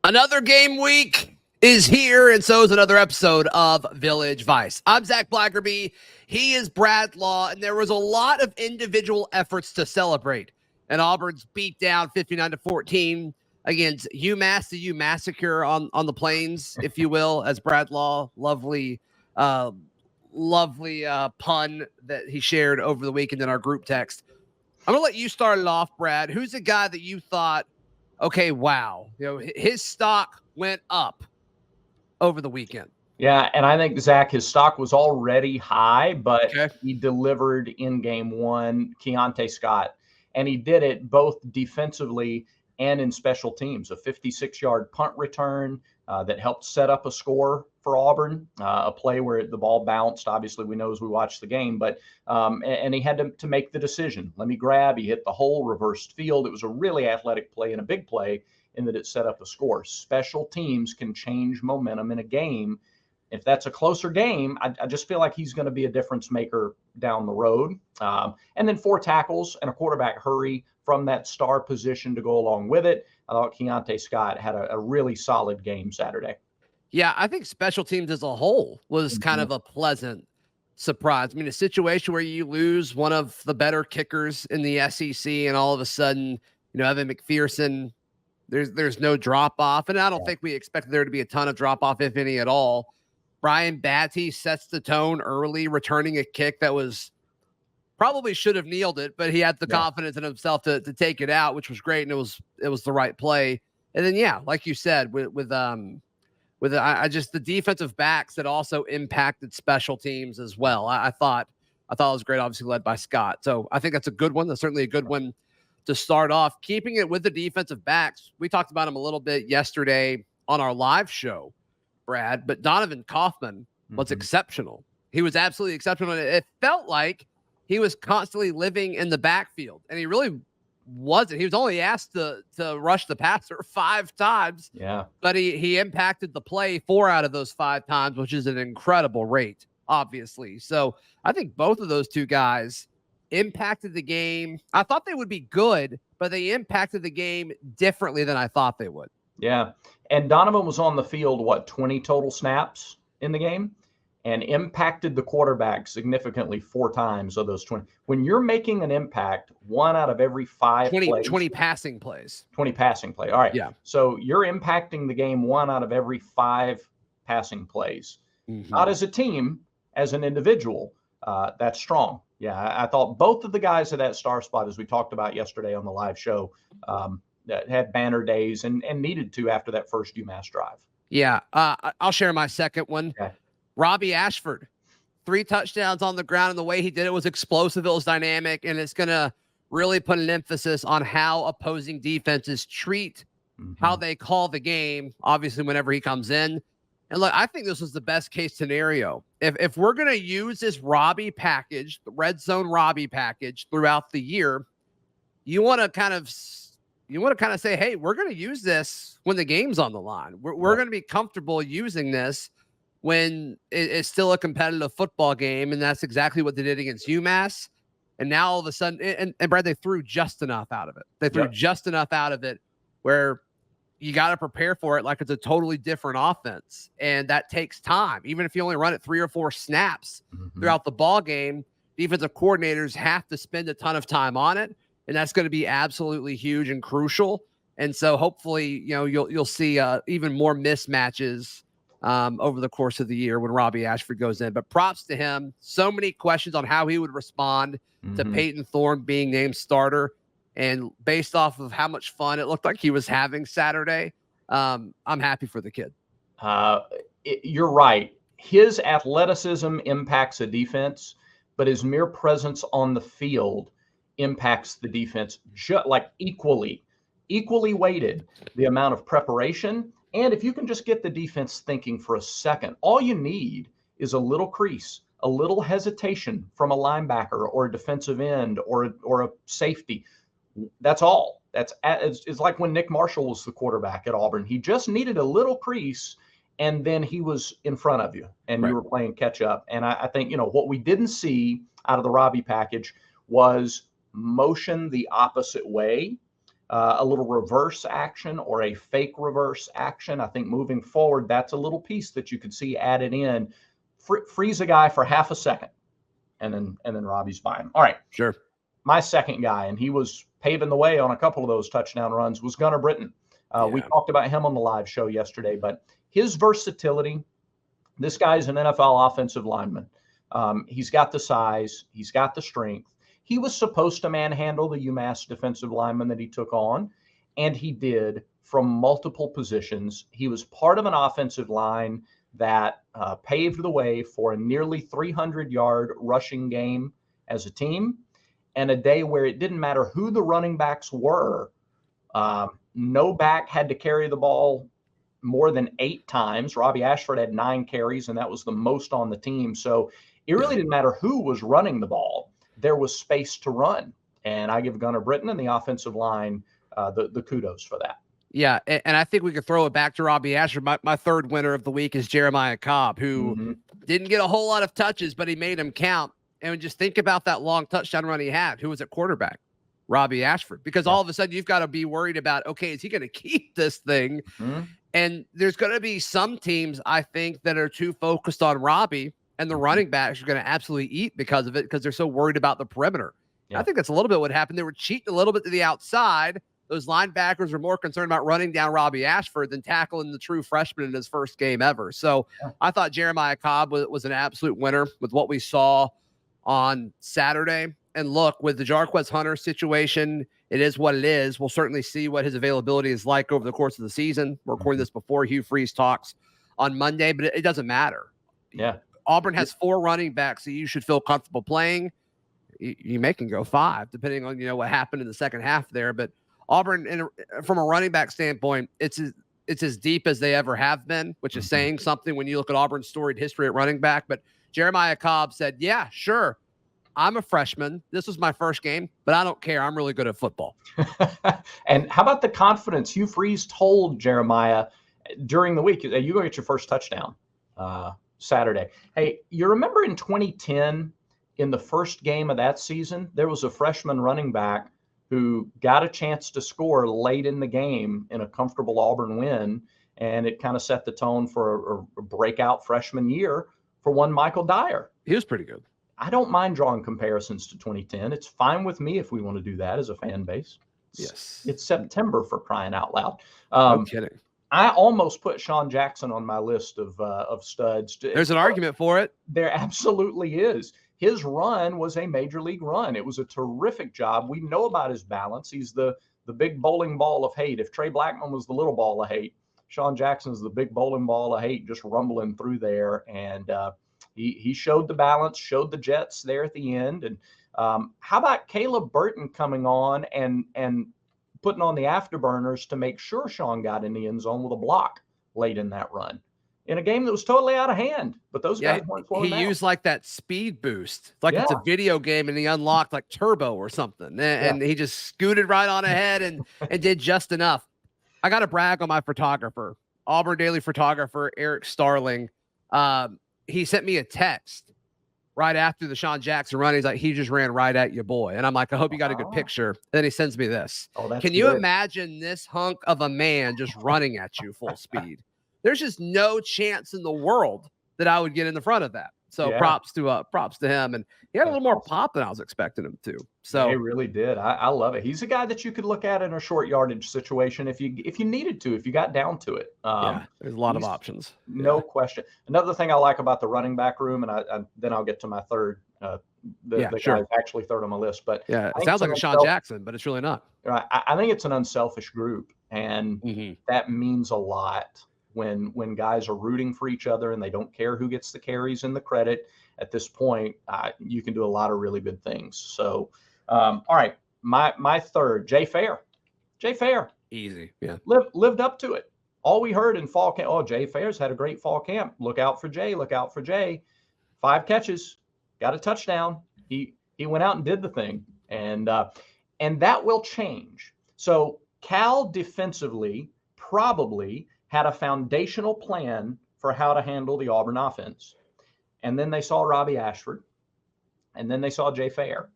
Another game week is here, and so is another episode of Village Vice. I'm Zach Blackerby. He is Brad Law, and there was a lot of individual efforts to celebrate. And Auburn's beat down 59-14 against UMass, the U massacre on the plains, if you will, as Brad Law, lovely pun that he shared over the weekend in our group text. I'm going to let you start it off, Brad. Who's the guy that you thought, okay, wow, his stock went up over the weekend? Yeah, and I think, Zach, his stock was already high, but he delivered in game one, Keontae Scott. And he did it both defensively and in special teams. A 56-yard punt return that helped set up a score for Auburn, a play where the ball bounced. Obviously, we know as we watch the game, but and he had to make the decision. Let me grab. He hit the hole, reversed field. It was a really athletic play and a big play in that it set up a score. Special teams can change momentum in a game. If that's a closer game, I just feel like he's going to be a difference maker down the road. And then 4 tackles and a quarterback hurry from that star position to go along with it. I thought Keontae Scott had a really solid game Saturday. Yeah, I think special teams as a whole was kind of a pleasant surprise. I mean, a situation where you lose one of the better kickers in the SEC, and all of a sudden, Evan McPherson, there's no drop off, and I don't think we expected there to be a ton of drop off, if any at all. Brian Batty sets the tone early, returning a kick that was probably should have kneeled it, but he had the confidence in himself to take it out, which was great, and it was the right play. And then, like you said, with just the defensive backs that also impacted special teams as well. I thought it was great, obviously led by Scott. So I think that's a good one. That's certainly a good one to start off. Keeping it with the defensive backs, we talked about him a little bit yesterday on our live show, Brad, but Donovan Kaufman was exceptional. He was absolutely exceptional. It felt like he was constantly living in the backfield, and he really wasn't. He was only asked to rush the passer 5 times. Yeah. But he impacted the play 4 out of those 5 times, which is an incredible rate, obviously. So I think both of those two guys impacted the game. I thought they would be good, but they impacted the game differently than I thought they would. Yeah. And Donovan was on the field, 20 total snaps in the game, and impacted the quarterback significantly 4 times of those 20. When you're making an impact 1 out of every 5 plays. 20 passing plays. 20 passing play. All right. Yeah. So you're impacting the game 1 out of every 5 passing plays. Not as a team, as an individual. That's strong. Yeah, I thought both of the guys at that star spot, as we talked about yesterday on the live show, that had banner days and needed to after that first UMass drive. Yeah. I'll share my second one. Okay. Robbie Ashford, 3 touchdowns on the ground, and the way he did it was explosive. It was dynamic, and it's going to really put an emphasis on how opposing defenses treat how they call the game, obviously, whenever he comes in. And look, I think this was the best case scenario. If we're going to use this Robbie package, the red zone Robbie package throughout the year, you want to kind of say, hey, we're going to use this when the game's on the line. We're going to be comfortable using this when it's still a competitive football game, and that's exactly what they did against UMass. And now all of a sudden, and Brad, they threw just enough out of it. They threw just enough out of it where you got to prepare for it like it's a totally different offense, and that takes time. Even if you only run it 3 or 4 snaps throughout the ball game, defensive coordinators have to spend a ton of time on it, and that's going to be absolutely huge and crucial. And so hopefully, you'll see even more mismatches over the course of the year when Robbie Ashford goes in. But props to him. So many questions on how he would respond to Peyton Thorne being named starter. And based off of how much fun it looked like he was having Saturday, I'm happy for the kid. You're right. His athleticism impacts a defense, but his mere presence on the field impacts the defense equally weighted. The amount of preparation. And if you can just get the defense thinking for a second, all you need is a little crease, a little hesitation from a linebacker or a defensive end or a safety. That's all. It's like when Nick Marshall was the quarterback at Auburn. He just needed a little crease, and then he was in front of you, and you were playing catch up. And I think, what we didn't see out of the Robbie package was motion the opposite way a little reverse action or a fake reverse action. I think moving forward, that's a little piece that you could see added in. Freeze a guy for half a second, and then Robbie's by him. All right. Sure. My second guy, and he was paving the way on a couple of those touchdown runs, was Gunnar Britton. We talked about him on the live show yesterday, but his versatility, this guy's an NFL offensive lineman. He's got the size. He's got the strength. He was supposed to manhandle the UMass defensive lineman that he took on, and he did from multiple positions. He was part of an offensive line that paved the way for a nearly 300-yard rushing game as a team, and a day where it didn't matter who the running backs were. No back had to carry the ball more than 8 times. Robbie Ashford had 9 carries, and that was the most on the team. So it really didn't matter who was running the ball. There was space to run. And I give Gunnar Britton and the offensive line the kudos for that. Yeah, and I think we could throw it back to Robbie Ashford. My third winner of the week is Jeremiah Cobb, who didn't get a whole lot of touches, but he made them count. And just think about that long touchdown run he had. Who was at quarterback? Robbie Ashford. Because all of a sudden you've got to be worried about, okay, is he going to keep this thing? And there's going to be some teams, I think, that are too focused on Robbie, and the running backs are going to absolutely eat because of it, because they're so worried about the perimeter. I think that's a little bit what happened. They were cheating a little bit to the outside. Those linebackers were more concerned about running down Robbie Ashford than tackling the true freshman in his first game ever. So I thought Jeremiah Cobb was an absolute winner with what we saw on Saturday. And look, with the Jarquez Hunter situation, it is what it is. We'll certainly see what his availability is like over the course of the season. We're recording this before Hugh Freeze talks on Monday, but it doesn't matter. Auburn has 4 running backs that you should feel comfortable playing. You may can go 5, depending on what happened in the second half there. But Auburn, from a running back standpoint, it's as deep as they ever have been, which is saying something when you look at Auburn's storied history at running back. But Jeremiah Cobb said, yeah, sure, I'm a freshman. This was my first game, but I don't care. I'm really good at football. And how about the confidence? Hugh Freeze told Jeremiah during the week, you go get your first touchdown Saturday. Hey, you remember in 2010, in the first game of that season, there was a freshman running back who got a chance to score late in the game in a comfortable Auburn win, and it kind of set the tone for a breakout freshman year for one Michael Dyer. He was pretty good. I don't mind drawing comparisons to 2010. It's fine with me if we want to do that as a fan base. It's September, for crying out loud. No kidding. I almost put Sean Jackson on my list of studs. There's an argument for it. There absolutely is. His run was a major league run. It was a terrific job. We know about his balance. He's the big bowling ball of hate. If Trey Blackman was the little ball of hate, Sean Jackson's the big bowling ball of hate, just rumbling through there. And he showed the balance, showed the Jets there at the end. And how about Caleb Burton coming on and putting on the afterburners to make sure Sean got in the end zone with a block late in that run? In a game that was totally out of hand, but those guys weren't flowing out. He used like that speed boost, like it's a video game, and he unlocked like turbo or something, and he just scooted right on ahead and did just enough. I got to brag on my photographer, Auburn Daily photographer Eric Starling. He sent me a text right after the Sean Jackson run. He's like, he just ran right at you, boy. And I'm like, I hope you got a good picture. And then he sends me this. Can you imagine this hunk of a man just running at you full speed? There's just no chance in the world that I would get in the front of that. So props to him. And he had a little more pop than I was expecting him to. So he really did. I love it. He's a guy that you could look at in a short yardage situation if you needed to, if you got down to it. There's a lot of options. No question. Another thing I like about the running back room, and then I'll get to my third. The guy's actually third on my list, but it sounds like a Sean Jackson, but it's really not. Right. I think it's an unselfish group, and that means a lot. When guys are rooting for each other and they don't care who gets the carries and the credit, at this point, you can do a lot of really good things. So, all right, my third, Jay Fair. Easy, lived up to it. All we heard in fall camp, Jay Fair's had a great fall camp. Look out for Jay. 5 catches, got a touchdown. He went out and did the thing, and that will change. So Cal defensively probably had a foundational plan for how to handle the Auburn offense. And then they saw Robbie Ashford, and then they saw Jay Fair.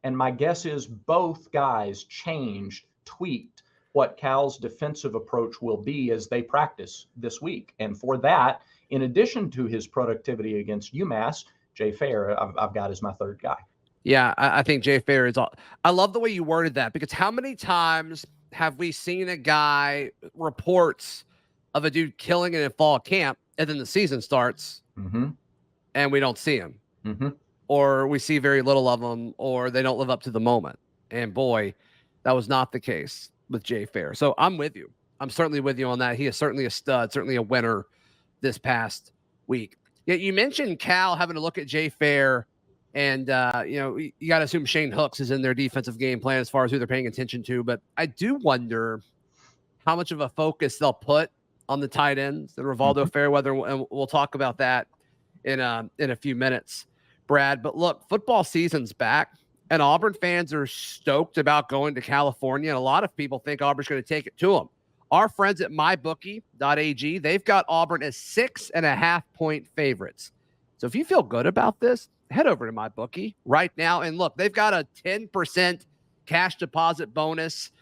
And my guess is both guys changed tweaked what Cal's defensive approach will be as they practice this week. And for that, in addition to his productivity against UMass, Jay Fair, I've got as my third guy. Yeah, I think Jay Fair is all. I love the way you worded that, because how many times have we seen a guy reports of a dude killing it in fall camp, and then the season starts and we don't see him, or we see very little of them, or they don't live up to the moment. And boy, that was not the case with Jay Fair. So I'm with you. I'm certainly with you on that. He is certainly a stud, certainly a winner this past week. Yet you mentioned Cal having to look at Jay Fair, and you got to assume Shane Hooks is in their defensive game plan as far as who they're paying attention to. But I do wonder how much of a focus they'll put on the tight ends and Rivaldo Fairweather, and we'll talk about that in a few minutes, Brad. But look, football season's back, and Auburn fans are stoked about going to California, and a lot of people think Auburn's going to take it to them. Our friends at mybookie.ag, they've got Auburn as 6.5-point favorites. So if you feel good about this, head over to MyBookie right now. And look, they've got a 10% cash deposit bonus.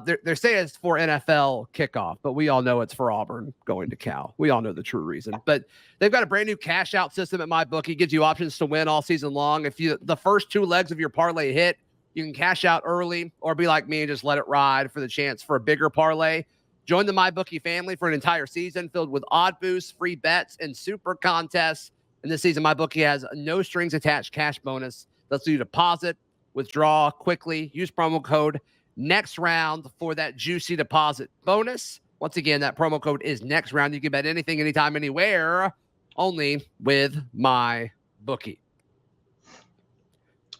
They're saying it's for NFL kickoff, but we all know it's for Auburn going to Cal. We all know the true reason. But they've got a brand new cash out system at MyBookie. Gives you options to win all season long. If the first two legs of your parlay hit, you can cash out early, or be like me and just let it ride for the chance for a bigger parlay. Join the MyBookie family for an entire season filled with odd boosts, free bets, and super contests. And this season, MyBookie has a no strings attached cash bonus. Lets you deposit, withdraw quickly. Use promo code next round for that juicy deposit bonus. Once again, that promo code is next round. You can bet anything, anytime, anywhere, only with MyBookie.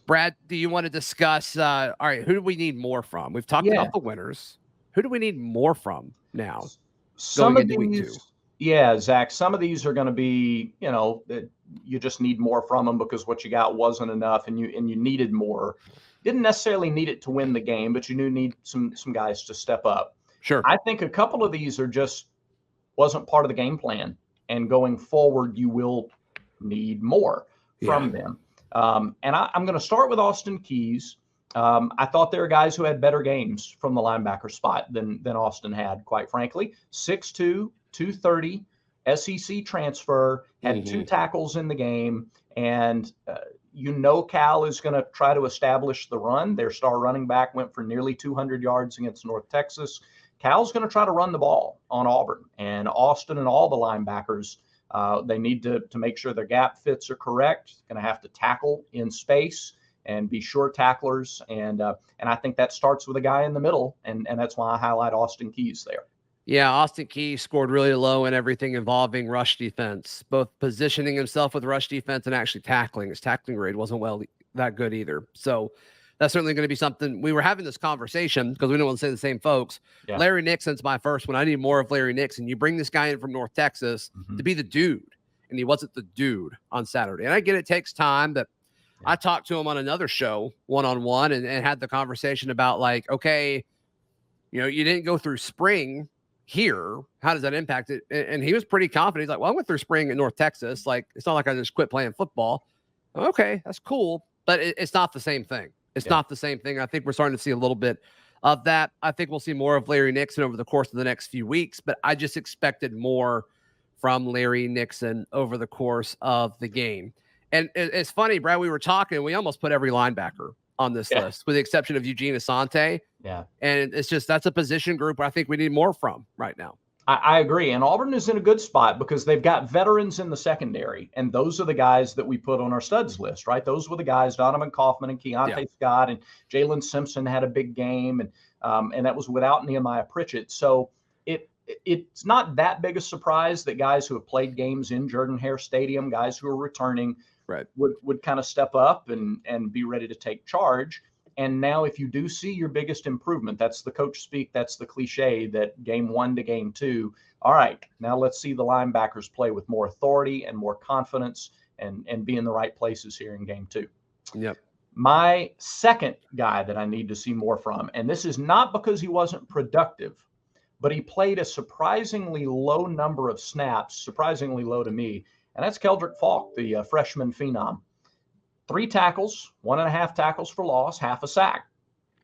Brad, do you want to discuss, all right, who do we need more from? We've talked about the winners. Who do we need more from now? Some of these, Zach, some of these are going to be, you just need more from them because what you got wasn't enough, and you needed more. Didn't necessarily need it to win the game, but you do need some guys to step up. Sure. I think a couple of these are just wasn't part of the game plan, and going forward, you will need more from them. And I'm going to start with Austin Keys. I thought there were guys who had better games from the linebacker spot than Austin had, quite frankly. 6'2", 230, SEC transfer, had 2 tackles in the game. And Cal is going to try to establish the run. Their star running back went for nearly 200 yards against North Texas. Cal's going to try to run the ball on Auburn. And Austin and all the linebackers, they need to make sure their gap fits are correct. Going to have to tackle in space and be sure tacklers. And I think that starts with a guy in the middle, and that's why I highlight Austin Keys there. Yeah, Austin Keys scored really low in everything involving rush defense, both positioning himself with rush defense and actually tackling. His tackling grade wasn't that good either. So that's certainly going to be something. We were having this conversation because we don't want to say the same folks. Yeah. Larry Nixon's my first one. I need more of Larry Nixon. You bring this guy in from North Texas to be the dude, and he wasn't the dude on Saturday. And I get it takes time, but I talked to him on another show one-on-one and had the conversation about like, okay, you didn't go through spring here. How does that impact it? And he was pretty confident. He's like, well, I went through spring in North Texas. Like, it's not like I just quit playing football. Okay, that's cool. But it's not the same thing. It's not the same thing. I think we're starting to see a little bit of that. I think we'll see more of Larry Nixon over the course of the next few weeks, but I just expected more from Larry Nixon over the course of the game. And it's funny, Brad, we were talking, we almost put every linebacker on this list with the exception of Eugene Asante. Yeah. And it's just, that's a position group I think we need more from right now. I agree. And Auburn is in a good spot because they've got veterans in the secondary. And those are the guys that we put on our studs list, right? Those were the guys, Donovan Kaufman and Keontae Scott, and Jalen Simpson had a big game. And that was without Nehemiah Pritchett. So it's not that big a surprise that guys who have played games in Jordan-Hare Stadium, guys who are returning, would kind of step up and be ready to take charge. And now if you do see your biggest improvement, that's the coach speak, that's the cliche, that game 1 to game 2. All right, now let's see the linebackers play with more authority and more confidence and be in the right places here in game 2. Yep. My second guy that I need to see more from, and this is not because he wasn't productive, but he played a surprisingly low number of snaps, surprisingly low to me, and that's Keldrick Falk, the freshman phenom. 3 tackles, 1.5 tackles for loss, half a sack.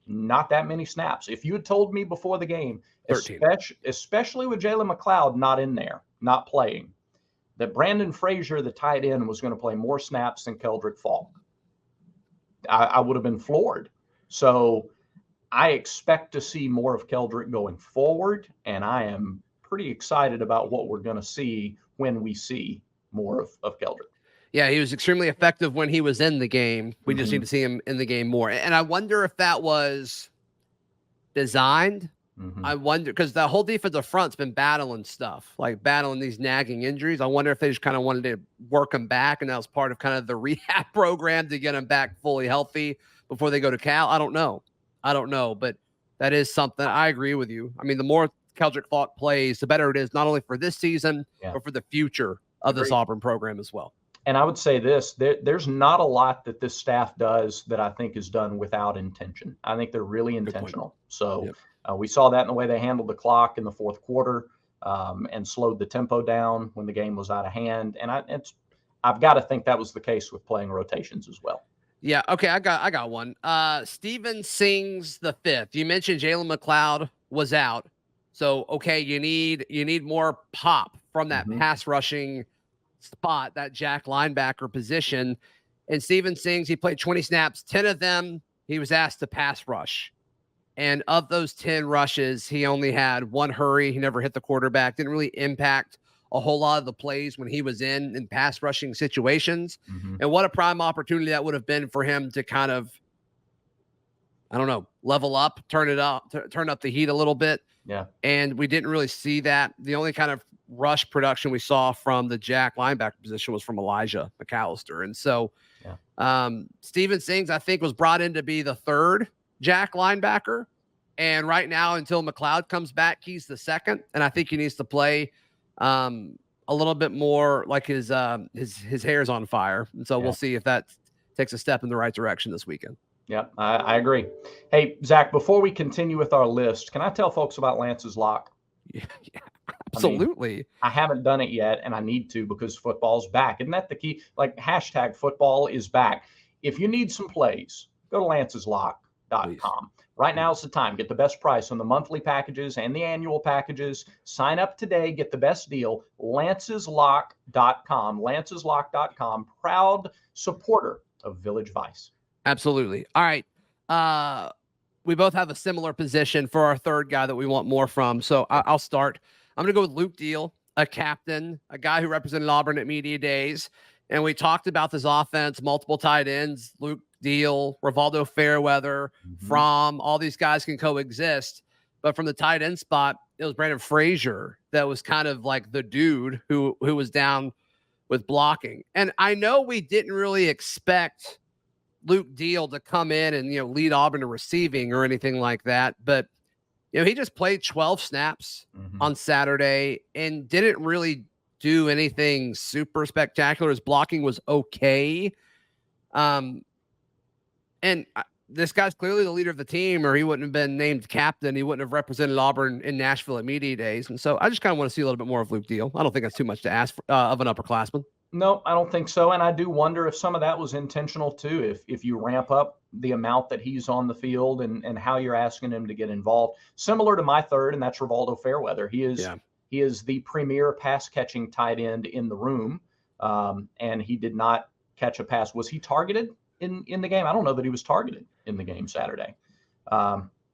not that many snaps. If you had told me before the game, 13. especially with Jalen McLeod not in there, not playing, that Brandon Frazier, the tight end, was going to play more snaps than Keldrick Falk, I would have been floored. So I expect to see more of Keldrick going forward, and I am pretty excited about what we're going to see when we see more of Keldrick. Yeah, he was extremely effective when he was in the game. We just need to see him in the game more. And I wonder if that was designed. I wonder, because the whole defensive front's been battling stuff, like battling these nagging injuries. I wonder if they just kind of wanted to work him back, and that was part of kind of the rehab program to get him back fully healthy before they go to Cal. I don't know, but that is something. I agree with you. I mean, the more Keldrick Falk plays, the better it is, not only for this season, but for the future of this Auburn program as well. And I would say this, there's not a lot that this staff does that I think is done without intention. I think they're really intentional. So we saw that in the way they handled the clock in the fourth quarter and slowed the tempo down when the game was out of hand. And I've got to think that was the case with playing rotations as well. Yeah. Okay. I got one. Steven Sings the fifth. You mentioned Jalen McLeod was out. So, okay, you need more pop from that pass rushing spot, that jack linebacker position. And Steven Sings, he played 20 snaps, 10 of them he was asked to pass rush. And of those 10 rushes, he only had one hurry. He never hit the quarterback, didn't really impact a whole lot of the plays when he was in pass rushing situations. And what a prime opportunity that would have been for him to kind of, I don't know, level up, turn up the heat a little bit. Yeah. And we didn't really see that. The only kind of rush production we saw from the jack linebacker position was from Elijah McAllister. And so Steven Sings, I think, was brought in to be the third jack linebacker. And right now, until McLeod comes back, he's the second. And I think he needs to play a little bit more like his hair's on fire. And so we'll see if that takes a step in the right direction this weekend. Yeah, I agree. Hey, Zach, before we continue with our list, can I tell folks about Lance's Lock? Yeah, absolutely. I mean, I haven't done it yet, and I need to because football's back. Isn't that the key? Like, hashtag football is back. If you need some plays, go to lanceslock.com. Right now is the time. Get the best price on the monthly packages and the annual packages. Sign up today. Get the best deal. lanceslock.com. lanceslock.com. Proud supporter of Village Vice. Absolutely. All right. We both have a similar position for our third guy that we want more from. So I'll start. I'm going to go with Luke Deal, a captain, a guy who represented Auburn at media days. And we talked about this offense, multiple tight ends, Luke Deal, Rivaldo Fairweather, Fromm, all these guys can coexist. But from the tight end spot, it was Brandon Frazier that was kind of like the dude who was down with blocking. And I know we didn't really expect Luke Deal to come in and, lead Auburn to receiving or anything like that. But, he just played 12 snaps on Saturday and didn't really do anything super spectacular. His blocking was okay. And this guy's clearly the leader of the team, or he wouldn't have been named captain. He wouldn't have represented Auburn in Nashville at media days. And so I just kind of want to see a little bit more of Luke Deal. I don't think that's too much to ask of an upperclassman. No, I don't think so. And I do wonder if some of that was intentional too. If you ramp up the amount that he's on the field and how you're asking him to get involved, similar to my third, and that's Rivaldo Fairweather. He is the premier pass catching tight end in the room. And he did not catch a pass. Was he targeted in the game? I don't know that he was targeted in the game Saturday.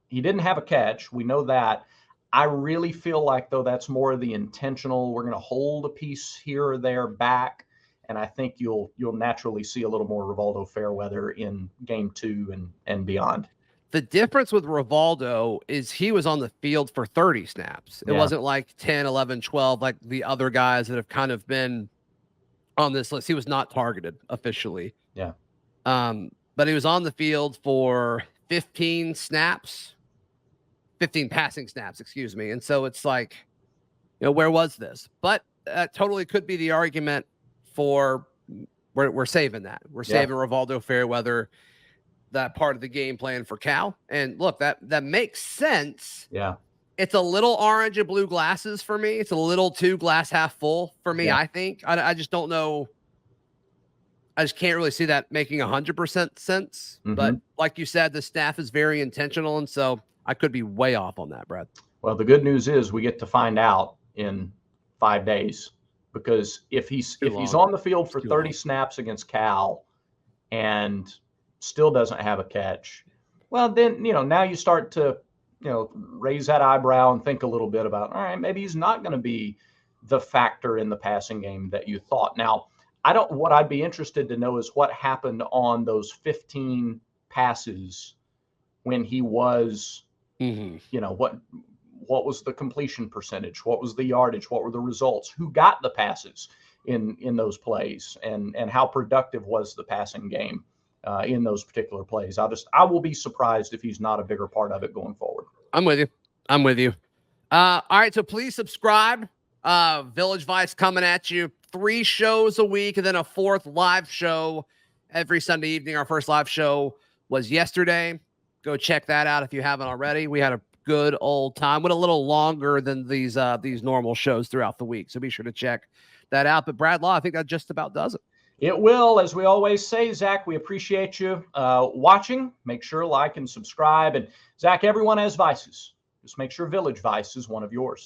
He didn't have a catch. We know that. I really feel like, though, that's more of the intentional. We're going to hold a piece here or there back. And I think you'll naturally see a little more Rivaldo Fairweather in game 2 and beyond. The difference with Rivaldo is he was on the field for 30 snaps. It wasn't like 10, 11, 12, like the other guys that have kind of been on this list. He was not targeted officially. Yeah. But he was on the field for 15 passing snaps, excuse me. And so it's like, where was this? But that totally could be the argument for we're saving that. We're saving Rivaldo Fairweather, that part of the game plan for Cal. And look, that makes sense. Yeah. It's a little orange and blue glasses for me. It's a little too glass half full for me, I think. I just don't know. I just can't really see that making 100% sense. But like you said, the staff is very intentional, and so I could be way off on that, Brad. Well, the good news is we get to find out in 5 days, because if he's on the field for 30 snaps against Cal and still doesn't have a catch, well, then, now you start to, raise that eyebrow and think a little bit about, all right, maybe he's not going to be the factor in the passing game that you thought. Now, what I'd be interested to know is what happened on those 15 passes when he was, what was the completion percentage? What was the yardage? What were the results? Who got the passes in those plays? And how productive was the passing game in those particular plays? I will be surprised if he's not a bigger part of it going forward. I'm with you. All right. So please subscribe. Village Vice coming at you 3 shows a week and then a 4th live show every Sunday evening. Our first live show was yesterday. Go check that out if you haven't already. We had a good old time. Went a little longer than these normal shows throughout the week, so be sure to check that out. But Brad Law, I think that just about does it. It will. As we always say, Zach, we appreciate you watching. Make sure like and subscribe. And Zach, everyone has vices. Just make sure Village Vice is one of yours.